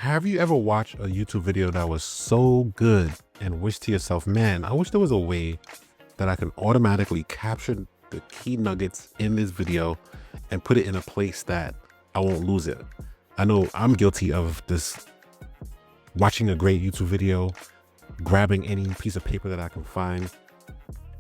Have you ever watched a YouTube video that was so good and wished to yourself, man, I wish there was a way that I can automatically capture the key nuggets in this video and put it in a place that I won't lose it? I know I'm guilty of this, watching a great YouTube video, grabbing any piece of paper that I can find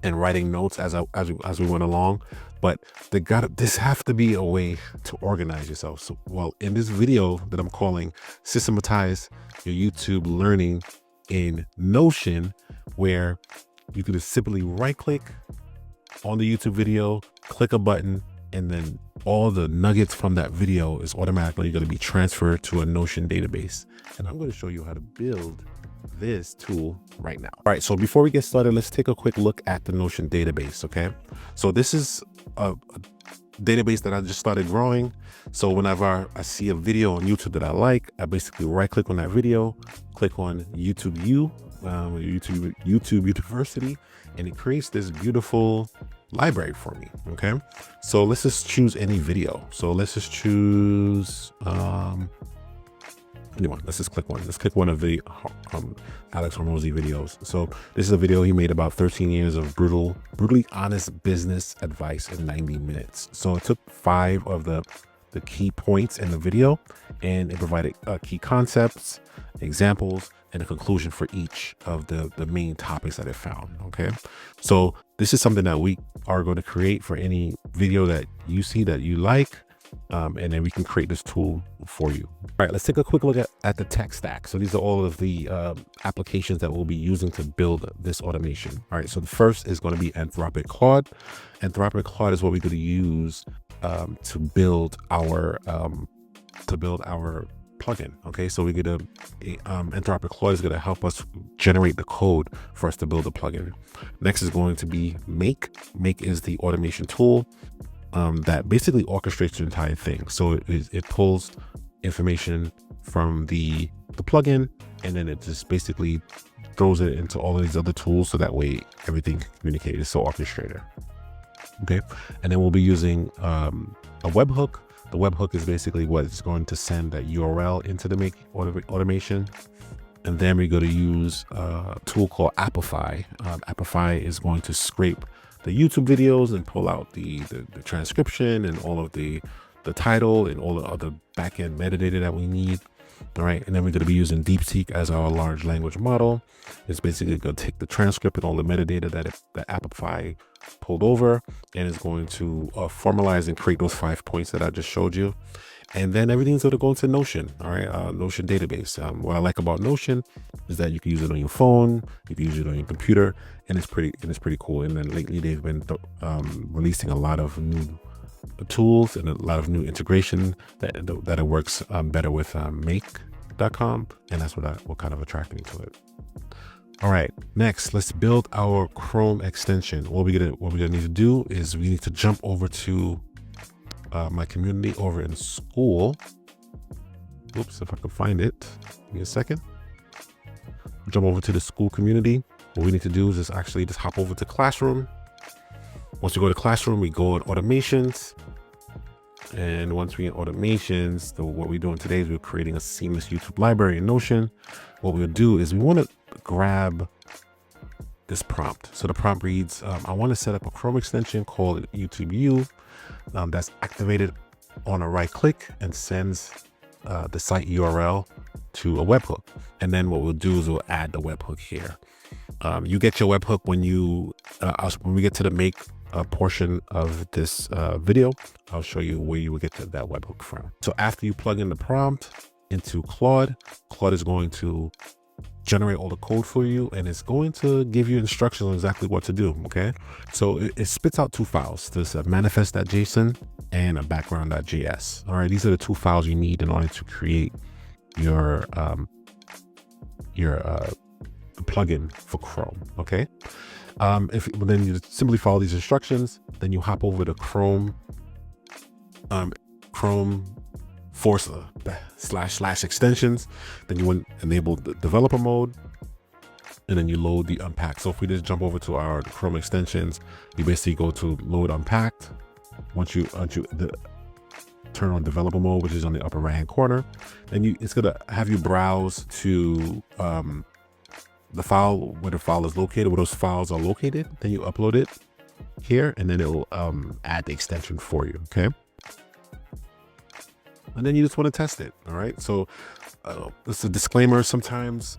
and writing notes as we went along. But this have to be a way to organize yourself. So, well, in this video that I'm calling Systematize Your YouTube Learning in Notion, where you can just simply right click on the YouTube video, click a button, and then all the nuggets from that video is automatically going to be transferred to a Notion database. And I'm going to show you how to build this tool right now. All right, so before we get started, let's take a quick look at the Notion database. Okay, so this is a database that I just started growing. So whenever I see a video on YouTube that I like, I basically right click on that video, click on YouTube University, and it creates this beautiful library for me. Okay, so let's just choose any video. So let's just choose anyone. Let's just click one. Let's click one of the Alex Hormozi videos. So this is a video he made about 13 years of brutally honest business advice in 90 minutes. So it took 5 of the key points in the video, and it provided key concepts, examples, and a conclusion for each of the main topics that it found. Okay, so this is something that we are going to create for any video that you see that you like. And then we can create this tool for you. All right, let's take a quick look at the tech stack. So these are all of the applications that we'll be using to build this automation. All right, so the first is going to be Anthropic Claude. Anthropic Claude is what we're going to use to build our plugin. Okay, so we're gonna Anthropic Claude is going to help us generate the code for us to build a plugin. Next is going to be Make. Make is the automation tool that basically orchestrates the entire thing. So it pulls information from the plugin, and then it just basically throws it into all of these other tools, so that way everything can communicate. Is so orchestrated. Okay, and then we'll be using a webhook. The webhook is basically what is going to send that URL into the Make automation. And then we're going to use a tool called Apify. Apify is going to scrape the YouTube videos and pull out the transcription and all of the title and all the other backend metadata that we need. All right, and then we're going to be using Deepseek as our large language model. It's basically going to take the transcript and all the metadata that Apify pulled over, and it's going to formalize and create those 5 points that I just showed you. And then everything's going to go into Notion. All right, Notion database. What I like about Notion is that you can use it on your phone, you can use it on your computer, and it's pretty cool. And then lately they've been releasing a lot of new tools and a lot of new integration that it works better with Make.com, and that's what kind of attracted me to it. All right, next let's build our Chrome extension. What we're gonna need to do is we need to jump over to my community over in school. Oops, if I can find it, give me a second. Jump over to the school community. What we need to do is just hop over to Classroom. Once we go to Classroom, we go in automations. And once we in automations, what we're doing today is we're creating a seamless YouTube library in Notion. What we'll do is we want to grab this prompt. So the prompt reads, I want to set up a Chrome extension called YouTube U that's activated on a right click and sends the site URL to a webhook. And then what we'll do is we'll add the webhook here. You get your webhook when we get to the Make portion of this video. I'll show you where you will get that webhook from. So after you plug in the prompt into Claude is going to generate all the code for you, and it's going to give you instructions on exactly what to do. Okay, so it spits out 2 files. There's a manifest.json and a background.js. All right, these are the 2 files you need in order to create your plugin for Chrome. Okay, then you simply follow these instructions. Then you hop over to Chrome / extensions. Then you enable the developer mode, and then you load the unpacked. So if we just jump over to our Chrome extensions, you basically go to load unpacked. Once you turn on developer mode, which is on the upper right hand corner. Then it's going to have you browse to the file where the file is located, where those files are located. Then you upload it here, and then it will add the extension for you. Okay. And then you just want to test it. All right. So it's a disclaimer. Sometimes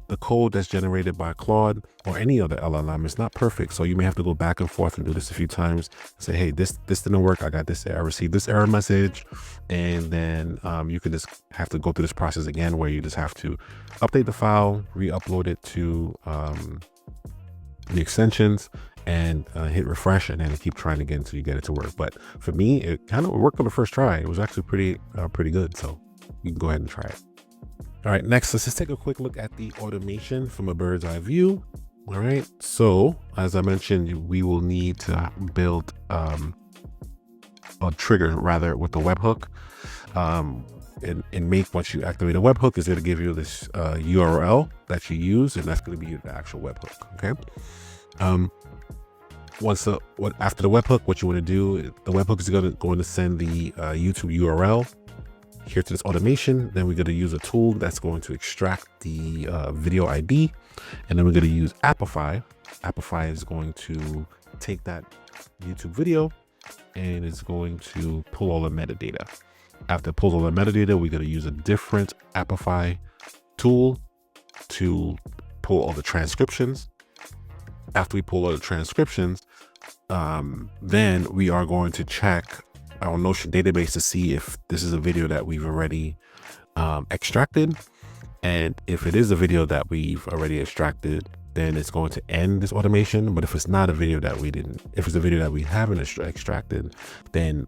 the code that's generated by Claude or any other LLM is not perfect. So you may have to go back and forth and do this a few times and say, hey, this didn't work. I got this error. I received this error message. And then you can just have to go through this process again, where you just have to update the file, re-upload it to the extensions, and hit refresh, and then keep trying again until you get it to work. But for me, it kind of worked on the first try. It was actually pretty good. So you can go ahead and try it. All right, next, let's just take a quick look at the automation from a bird's eye view. All right, so as I mentioned, we will need to build a trigger rather with the webhook. And Make, once you activate a webhook, is going to give you this URL that you use, and that's going to be the actual webhook. Okay. After the webhook, what you want to do, the webhook is going to send the YouTube URL here to this automation. Then we're going to use a tool that's going to extract the video ID, and then we're going to use Apify. Apify is going to take that YouTube video and it's going to pull all the metadata. After it pulls all the metadata, we're going to use a different Apify tool to pull all the transcriptions. After we pull all the transcriptions, then we are going to check our Notion database to see if this is a video that we've already extracted. And if it is a video that we've already extracted, then it's going to end this automation. But if it's not a video that if it's a video that we haven't extracted, then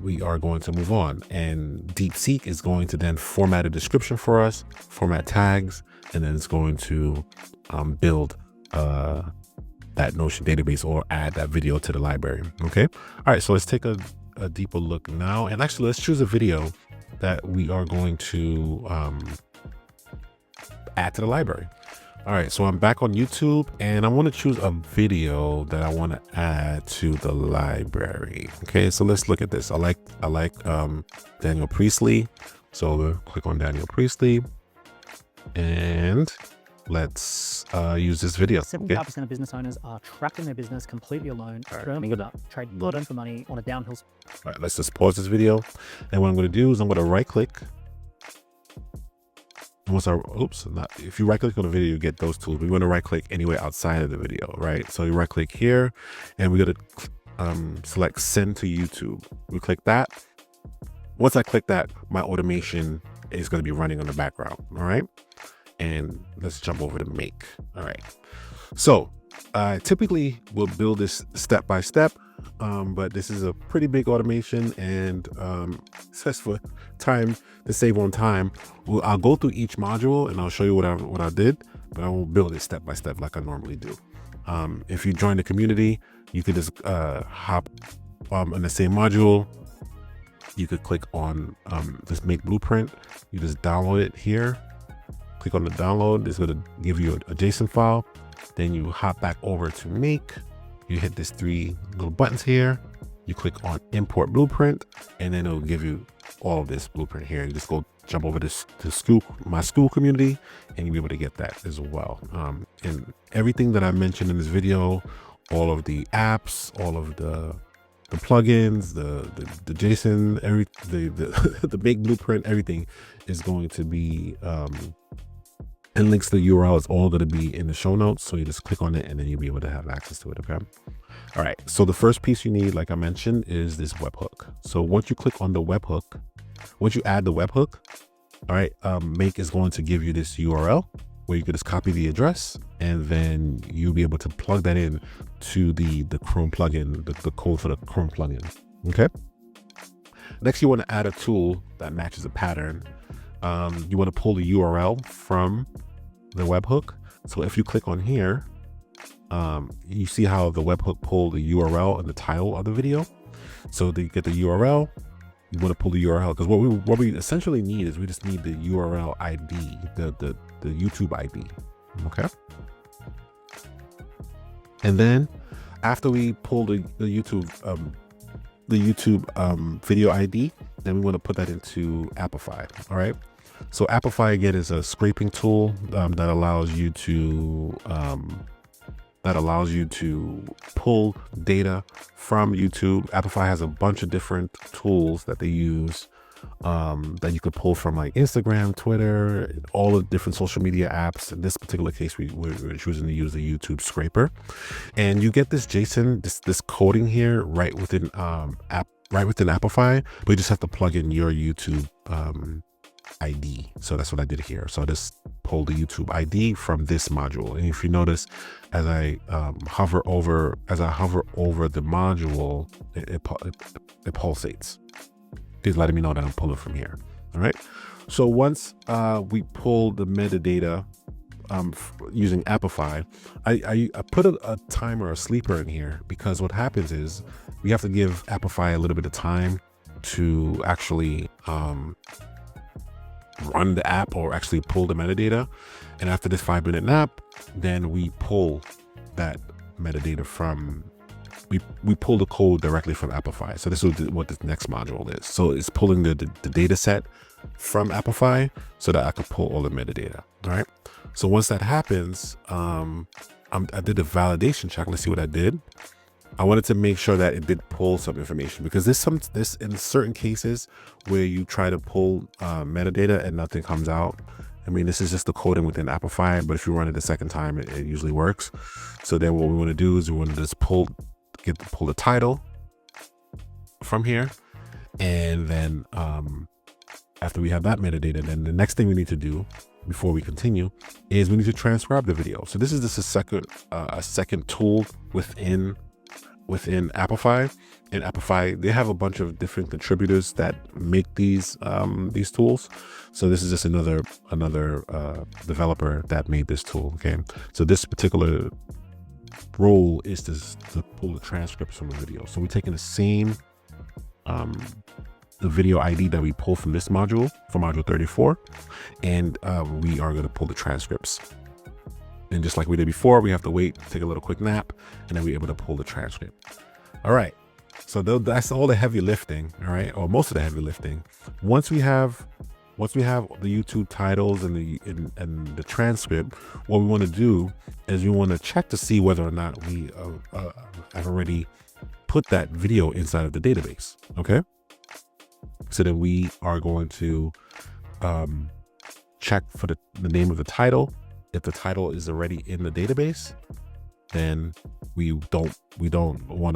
we are going to move on. And Deepseek is going to then format a description for us, format tags, and then it's going to build that Notion database or add that video to the library. Okay. All right. So let's take a deeper look now. And actually, let's choose a video that we are going to add to the library. All right. So I'm back on YouTube, and I want to choose a video that I want to add to the library. Okay. So let's look at this. I like Daniel Priestley. So we'll click on Daniel Priestley, and let's use this video. 75% of business owners are trapped in their business completely alone, trade blood for money on a downhill. All right, let's just pause this video. And what I'm going to do is I'm going to right click. If you right click on the video, you get those tools. We want to right click anywhere outside of the video, right? So you right click here, and we're going to select send to YouTube. We click that. Once I click that, my automation is going to be running on the background. All right. And let's jump over to Make. All right. So I typically will build this step by step, but this is a pretty big automation, and just for time to save on time, I'll go through each module and I'll show you what I did, but I won't build it step by step like I normally do. If you join the community, you could just hop in the same module. You could click on this Make Blueprint. You just download it here. Click on the download. It's going to give you a JSON file. Then you hop back over to Make. You hit these 3 little buttons here. You click on Import Blueprint, and then it'll give you all of this blueprint here. You just go jump over to my school community, and you'll be able to get that as well. And everything that I mentioned in this video, all of the apps, all of the plugins, the JSON, the Make Blueprint, everything is going to be and links to the URL is all going to be in the show notes. So you just click on it, and then you'll be able to have access to it. Okay. All right. So the first piece you need, like I mentioned, is this webhook. So once you click on the webhook, once you add the webhook, all right, Make is going to give you this URL where you can just copy the address, and then you'll be able to plug that in to the Chrome plugin, the code for the Chrome plugin. Okay. Next, you want to add a tool that matches a pattern. You want to pull the URL from the webhook. So if you click on here, you see how the webhook pulled the URL and the title of the video. So to get the URL, you want to pull the URL, because what we essentially need is we just need the URL ID, the YouTube ID. Okay. And then after we pull the YouTube the YouTube video ID, then we want to put that into Apify. All right. So Apify again is a scraping tool that allows you to pull data from YouTube. Apify has a bunch of different tools that they use that you could pull from like Instagram, Twitter, all the different social media apps. In this particular case, we're choosing to use the YouTube scraper, and you get this JSON, this coding here right within Apify, but you just have to plug in your YouTube ID. So that's what I did here. So I just pulled the YouTube ID from this module, and if you notice, as I hover over the module, it pulsates. It's letting me know that I'm pulling from here. All right. So once we pull the metadata using Apify, I put a timer, a sleeper in here, because what happens is we have to give Apify a little bit of time to actually run the app or actually pull the metadata. And after this 5-minute nap, then we pull that metadata from, we pull the code directly from Apify. So this is what this next module is. So it's pulling the data set from Apify so that I can pull all the metadata. All right. So once that happens, I did a validation check. Let's see what I did. I wanted to make sure that it did pull some information, because this in certain cases where you try to pull metadata and nothing comes out. I mean, this is just the coding within Apify, but if you run it a second time, it usually works. So then what we want to do is we want to just pull the title from here, and then after we have that metadata, then the next thing we need to do before we continue is we need to transcribe the video. So this is just a second tool within Apify. In Apify, they have a bunch of different contributors that make these tools. So this is just another developer that made this tool. Okay, so this particular role is to pull the transcripts from the video. So we're taking the same the video ID that we pull from this module, from module 34, and we are going to pull the transcripts. And just like we did before, we have to wait, take a little quick nap, and then we're able to pull the transcript. All right. So that's all the heavy lifting, all right, or most of the heavy lifting. Once we have the YouTube titles and the transcript, what we want to do is we want to check to see whether or not we have already put that video inside of the database. Okay. So then we are going to check for the name of the title. If the title is already in the database, then we don't want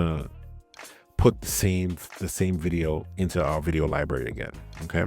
to put the same video into our video library again. Okay.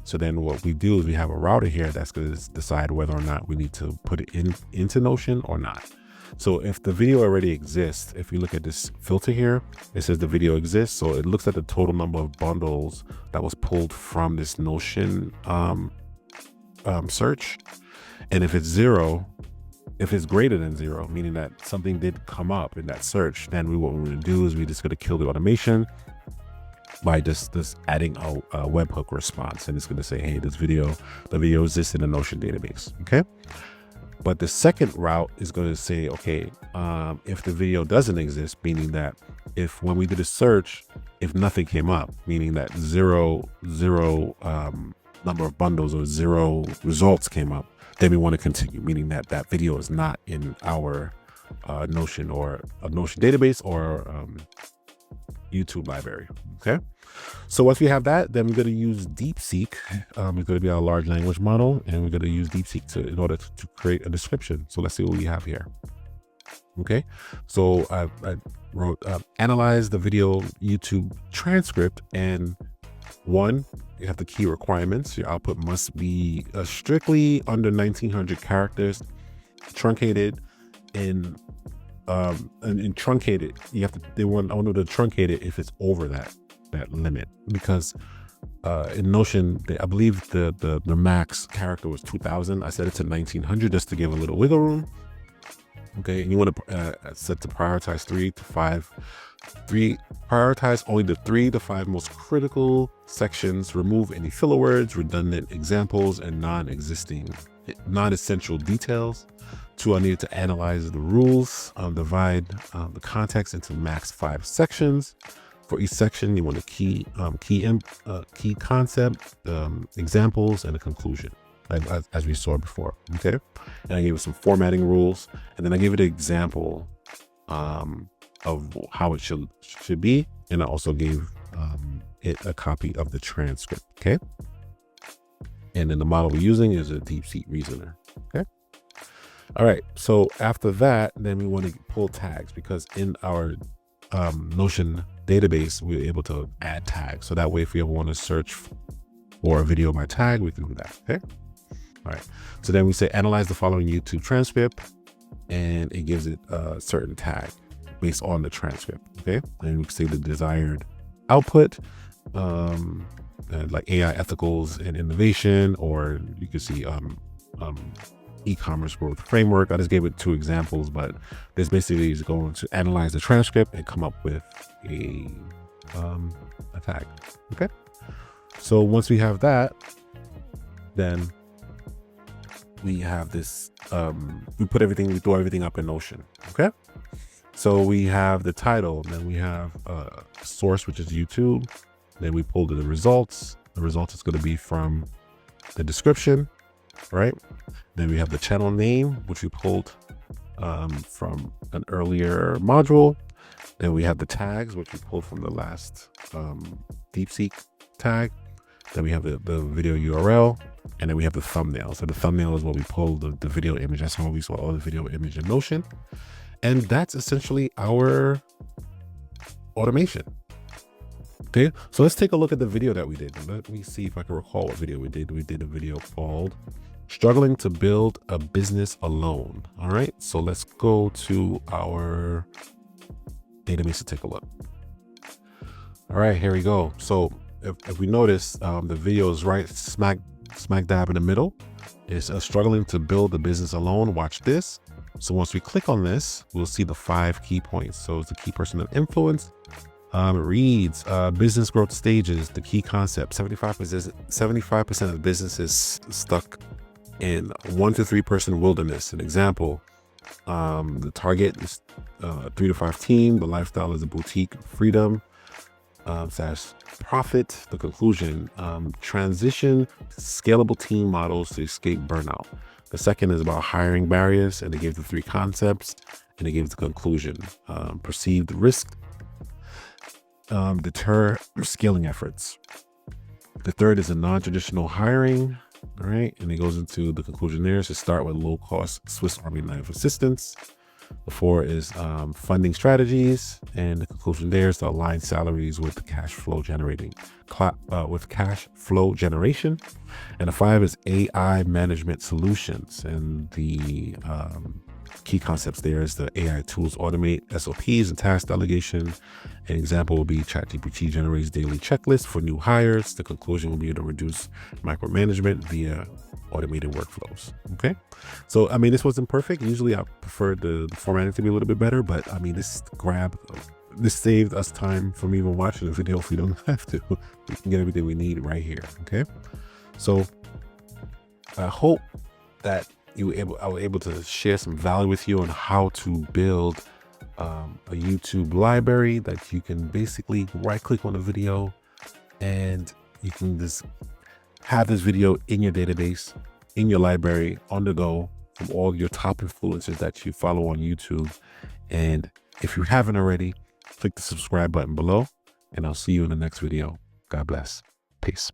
So then what we do is we have a router here that's going to decide whether or not we need to put it into Notion or not. So if the video already exists, if you look at this filter here, it says the video exists. So it looks at the total number of bundles that was pulled from this Notion search. And if it's 0, if it's greater than 0, meaning that something did come up in that search, then what we're going to do is we're just going to kill the automation by just adding a webhook response. And it's going to say, hey, the video exists in the Notion database. Okay. But the second route is going to say, okay, if the video doesn't exist, meaning that if when we did a search, if nothing came up, meaning that zero number of bundles or 0 results came up, then we want to continue, meaning that that video is not in our Notion or a Notion database or YouTube library. Okay. So once we have that, then we're going to use Deepseek. It's going to be our large language model, and we're going to use Deepseek in order to create a description. So let's see what we have here. Okay. So I wrote, analyze the video YouTube transcript, and 1, you have the key requirements. Your output must be strictly under 1900 characters, truncated and truncated. You have to, I want to truncate it if it's over that limit, because in Notion, I believe the max character was 2000. I set it to 1900 just to give a little wiggle room. Okay, and you want to set to prioritize 3 to 5. Prioritize only the 3 to 5 most critical sections. Remove any filler words, redundant examples, and non-existing non-essential details. 2, I needed to analyze the rules, divide the context into max 5 sections. For each section, you want a key concept, examples, and a conclusion, like as we saw before. Okay, and I gave it some formatting rules, and then I gave it an example of how it should be, and I also gave it a copy of the transcript. Okay, and then the model we're using is a Deepseek reasoner. Okay. All right, so after that, then we want to pull tags, because in our Notion database, we're able to add tags. So that way, if we ever want to search for a video by tag, we can do that. Okay. All right. So then we say analyze the following YouTube transcript, and it gives it a certain tag based on the transcript. Okay. And we can say the desired output, like AI ethicals and innovation, or you can see e-commerce growth framework. I just gave it 2 examples, but this basically is going to analyze the transcript and come up with a tag. Okay. So once we have that, then we have this, we throw everything up in Notion. Okay. So we have the title, then we have a source, which is YouTube. Then we pulled the results. The result is going to be from the description, right? Then we have the channel name, which we pulled from an earlier module. Then we have the tags, which we pulled from the last Deepseek tag. Then we have the video URL, and then we have the thumbnail. So the thumbnail is what we pulled the video image. That's how we saw all the video image in Notion. And that's essentially our automation. Okay, so let's take a look at the video that we did. Let me see if I can recall what video we did. We did a video called Struggling to Build a Business Alone. All right, so let's go to our database to take a look. All right, here we go. So if we notice, the video is right smack dab in the middle. It's struggling to build a business alone. Watch this. So once we click on this, we'll see the 5 key points. So it's the key person of influence. It reads business growth stages, the key concept. 75% of businesses stuck in 1 to 3 person wilderness. An example, the target is 3 to 5 team. The lifestyle is a boutique freedom / profit. The conclusion, transition scalable team models to escape burnout. The second is about hiring barriers, and they gave the 3 concepts, and they gave the conclusion, perceived risk, deter scaling efforts. The third is a non-traditional hiring. All right, and it goes into the conclusion there. So start with low-cost Swiss Army knife assistance. The 4 is funding strategies, and the conclusion there is to align salaries with cash flow generation. And the 5 is AI management solutions, and the key concepts there is the AI tools automate SOPs and task delegation. An example will be ChatGPT generates daily checklists for new hires. The conclusion will be to reduce micromanagement via automated workflows. Okay, so I mean, this wasn't perfect. Usually I prefer the formatting to be a little bit better, but I mean, this saved us time from even watching the video if we don't have to. We can get everything we need right here. Okay, so I hope that I was able to share some value with you on how to build a YouTube library that you can basically right click on the video, and you can just have this video in your database, in your library, on the go, from all your top influencers that you follow on YouTube. And if you haven't already, click the subscribe button below, and I'll see you in the next video. God bless. Peace.